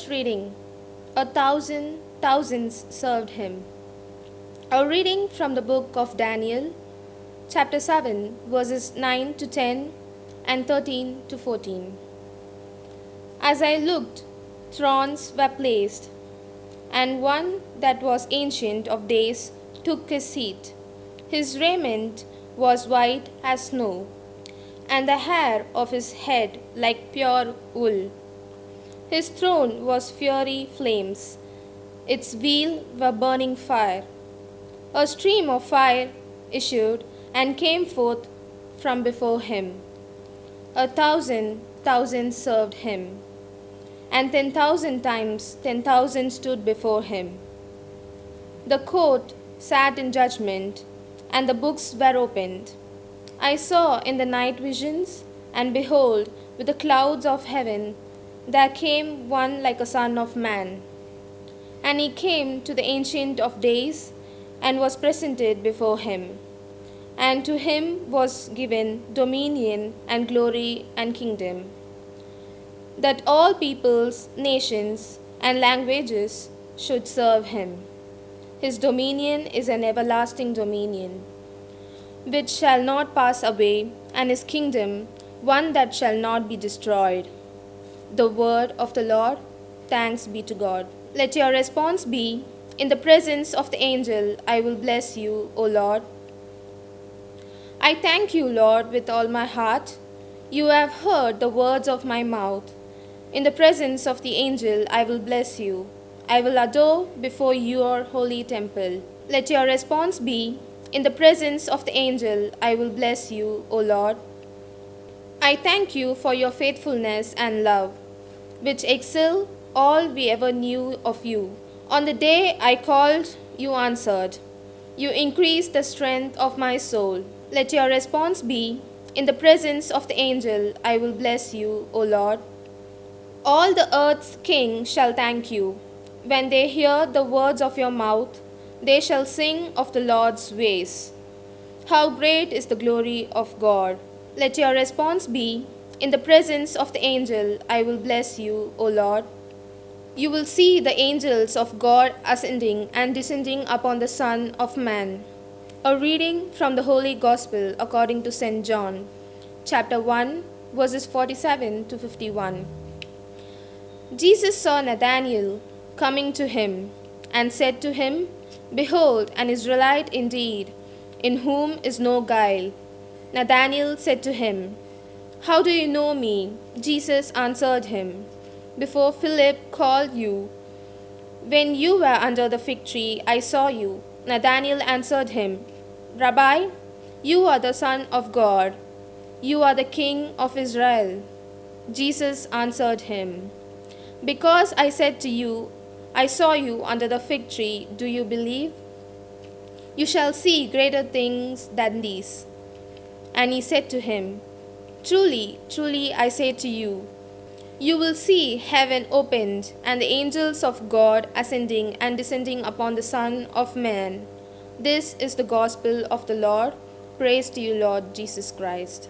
First reading. 1,000 served him. A reading from the book of Daniel, chapter 7, verses 9 to 10 and 13 to 14. As I looked, thrones were placed, and one that was ancient of days took his seat. His raiment was white as snow, and the hair of his head like pure wool. His throne was fiery flames. Its wheels were burning fire. A stream of fire issued and came forth from before him. 1,000 served him, and 10,000 times 10,000 stood before him. The court sat in judgment, and the books were opened. I saw in the night visions, and behold, with the clouds of heaven, there came one like a son of man. And he came to the Ancient of Days, and was presented before him. And to him was given dominion and glory and kingdom, that all peoples, nations, and languages should serve him. His dominion is an everlasting dominion, which shall not pass away, and his kingdom one that shall not be destroyed. The word of the Lord. Thanks be to God. Let your response be, in the presence of the angel, I will bless you, O Lord. I thank you, Lord, with all my heart. You have heard the words of my mouth. In the presence of the angel, I will bless you. I will adore before your holy temple. Let your response be, in the presence of the angel, I will bless you, O Lord. I thank you for your faithfulness and love, which excel all we ever knew of you. On the day I called, you answered. You increased the strength of my soul. Let your response be, in the presence of the angel, I will bless you, O Lord. All the earth's kings shall thank you. When they hear the words of your mouth, they shall sing of the Lord's ways. How great is the glory of God! Let your response be, in the presence of the angel, I will bless you, O Lord. You will see the angels of God ascending and descending upon the Son of Man. A reading from the Holy Gospel according to St. John, chapter 1, verses 47 to 51. Jesus saw Nathanael coming to him, and said to him, Behold, an Israelite indeed, in whom is no guile. Nathanael said to him, How do you know me? Jesus answered him, Before Philip called you, when you were under the fig tree, I saw you. Nathanael answered him, Rabbi, you are the Son of God. You are the King of Israel. Jesus answered him, Because I said to you, I saw you under the fig tree, do you believe? You shall see greater things than these. And he said to him, Truly, truly, I say to you, you will see heaven opened, and the angels of God ascending and descending upon the Son of Man. This is the gospel of the Lord. Praise to you, Lord Jesus Christ.